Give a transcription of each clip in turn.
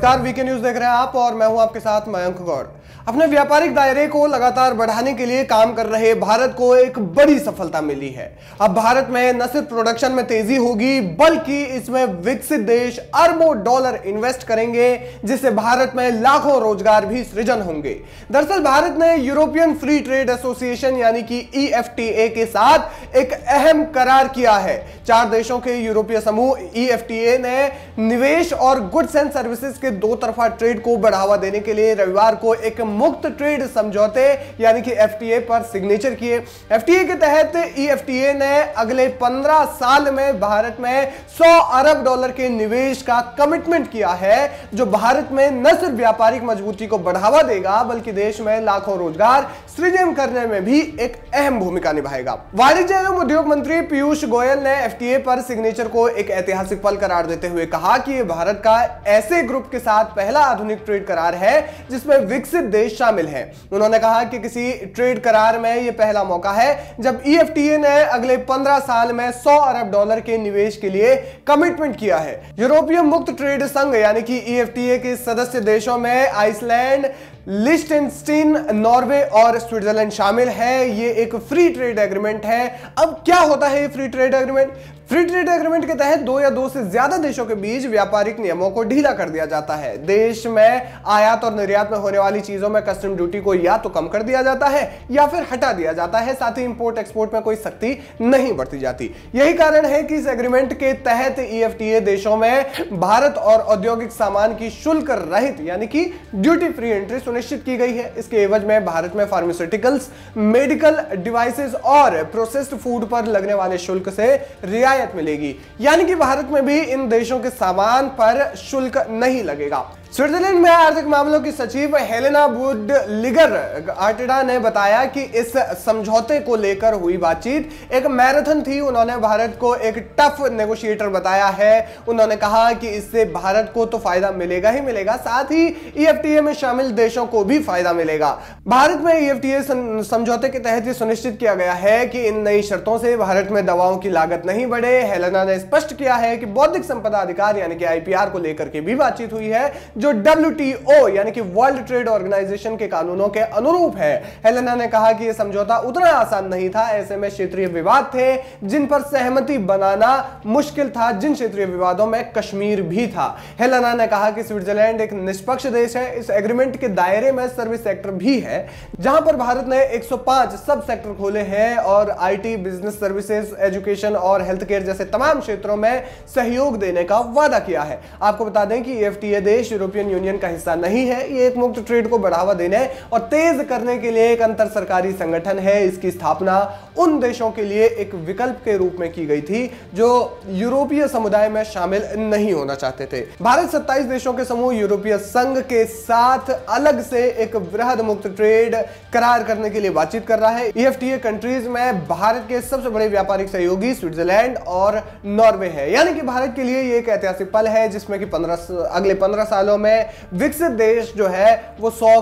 नमस्कार, VK news देख रहे हैं आप और मैं हूं आपके साथ मयंक गौड़। अपने व्यापारिक दायरे को लगातार बढ़ाने के लिए काम कर रहे भारत को एक बड़ी सफलता मिली है। अब भारत में न सिर्फ प्रोडक्शन में तेजी होगी बल्कि इसमें विकसित देश अरबों डॉलर इन्वेस्ट करेंगे, जिससे भारत में लाखों रोजगार भी सृजन होंगे। दरअसल भारत ने यूरोपियन फ्री ट्रेड एसोसिएशन यानी कि EFTA के साथ एक अहम करार किया है। 4 देशों के यूरोपीय समूह EFTA ने निवेश और गुड्स एंड सर्विसेज के दो तरफा ट्रेड को बढ़ावा देने के लिए रविवार को एक मुक्त ट्रेड समझौते यानी कि FTA पर सिग्नेचर किए। FTA के तहत EFTA ने अगले 15 साल में भारत में 100 अरब डॉलर के निवेश का कमिटमेंट किया है, जो भारत में न सिर्फ व्यापारिक मजबूती को बढ़ावा देगा बल्कि देश में लाखों रोजगार सृजन करने में भी एक अहम भूमिका निभाएगा। वाणिज्य एवं उद्योग मंत्री पीयूष गोयल ने FTA पर सिग्नेचर को एक ऐतिहासिक पल करार देते हुए कहा कि यह भारत का ऐसे ग्रुप के साथ पहला आधुनिक ट्रेड करार है जिसमें विकसित देश शामिल हैं। उन्होंने कहा कि किसी ट्रेड करार में यह पहला मौका है जब EFTA ने अगले 15 साल में 100 अरब डॉलर के निवेश के लिए कमिटमेंट किया है। यूरोपीय मुक्त ट्रेड संघ यानी कि EFTA के सदस्य देशों में आइसलैंड, लिechtenstein, नॉर्वे और स्विट्जरलैंड शामिल है। ये एक फ्री ट्रेड एग्रीमेंट है। अब क्या होता है ये free trade agreement? Free trade agreement के तहत 2 या 2 से ज्यादा देशों के बीच व्यापारिक नियमों को ढीला कर दिया जाता है। देश में आयात और निर्यात में होने वाली चीजों में कस्टम ड्यूटी को या तो कम कर दिया जाता है या फिर हटा दिया जाता है। साथ ही इंपोर्ट एक्सपोर्ट में कोई सख्ती नहीं बरती जाती। यही कारण है कि इस एग्रीमेंट के तहत EFTA देशों में भारत और औद्योगिक सामान की शुल्क रहित यानी कि ड्यूटी फ्री एंट्री सुनिश्चित की गई है। इसके एवज में भारत में फार्मास्यूटिकल्स, मेडिकल डिवाइसेस और प्रोसेस्ड फूड पर लगने वाले शुल्क से रियायत मिलेगी, यानी कि भारत में भी इन देशों के सामान पर शुल्क नहीं लगेगा। स्विट्जरलैंड में आर्थिक मामलों की सचिव हेलेना बुडलिगर आर्टेडा ने बताया कि इस समझौते को लेकर हुई बातचीत एक मैराथन थी। उन्होंने भारत को एक टफ नेगोशिएटर बताया है। उन्होंने कहा कि इससे भारत को तो फायदा मिलेगा ही मिलेगा, साथ ही EFTA में शामिल देशों को भी फायदा मिलेगा। भारत में EFTA समझौते के तहत यह सुनिश्चित किया गया है कि इन नई शर्तों से भारत में दवाओं की लागत नहीं बढ़े। हेलेना ने स्पष्ट किया है कि बौद्धिक संपदा अधिकार यानी कि IPR को लेकर के भी बातचीत हुई है, जो WTO यानी कि वर्ल्ड ट्रेड ऑर्गेनाइजेशन के कानूनों के अनुरूप है। हेलेना ने कहा कि यह समझौता उतना आसान नहीं था। ऐसे में क्षेत्रीय विवाद थे जिन पर सहमति बनाना मुश्किल था, जिन क्षेत्रीय विवादों में कश्मीर भी था। हेलेना ने कहा कि स्विट्जरलैंड एक निष्पक्ष देश है। इस एग्रीमेंट के दायरे में सर्विस सेक्टर भी है, जहां पर भारत ने 105 सब सेक्टर खोले हैं और IT, बिजनेस सर्विसेज, एजुकेशन और हेल्थ केयर जैसे तमाम क्षेत्रों में सहयोग देने का वादा किया है। आपको बता दें कि EFTA देश यूरोपियन यूनियन का हिस्सा नहीं है। ये एक मुक्त ट्रेड को बढ़ावा देने और तेज करने के लिए एक अंतर सरकारी संगठन है। इसकी स्थापना उन देशों के लिए एक विकल्प के रूप में की गई थी जो यूरोपीय समुदाय में शामिल नहीं होना चाहते थे। भारत 27 देशों के समूह यूरोपीय संघ के साथ अलग से एक वृहद मुक्त ट्रेड करार करने के लिए बातचीत कर रहा है। EFTA कंट्रीज में भारत के सबसे बड़े व्यापारिक सहयोगी स्विट्जरलैंड और नॉर्वे है, यानी कि भारत के लिए यह एक ऐतिहासिक पल है जिसमें कि अगले 15 सालों में विकसित देश जो है वो 100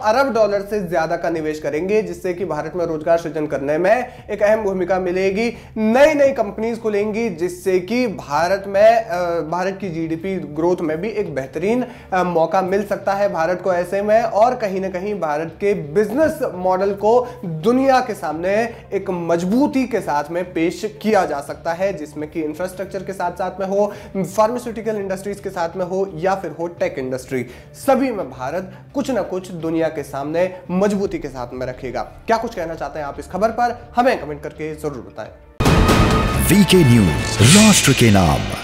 अरब डॉलर से ज्यादा का निवेश करेंगे, जिससे कि भारत में रोजगार सृजन करने में एक अहम भूमिका मिलेगी। नई कंपनीज खुलेंगी, जिससे कि भारत की GDP ग्रोथ में भी एक बेहतरीन मौका मिल सकता है भारत को ऐसे में। और कहीं ना कहीं भारत के बिजनेस मॉडल को दुनिया के सामने एक मजबूती के साथ में पेश किया जा सकता है, जिसमें कि इंफ्रास्ट्रक्चर के साथ साथ में हो, फार्मास्यूटिकल इंडस्ट्रीज के साथ में हो या फिर हो टेक इंडस्ट्री, सभी में भारत कुछ ना कुछ दुनिया के सामने मजबूती के साथ में रखेगा। क्या कुछ कहना चाहते हैं आप इस खबर पर? हमें कमेंट करके जरूर बताएं। वीके न्यूज, राष्ट्र के नाम।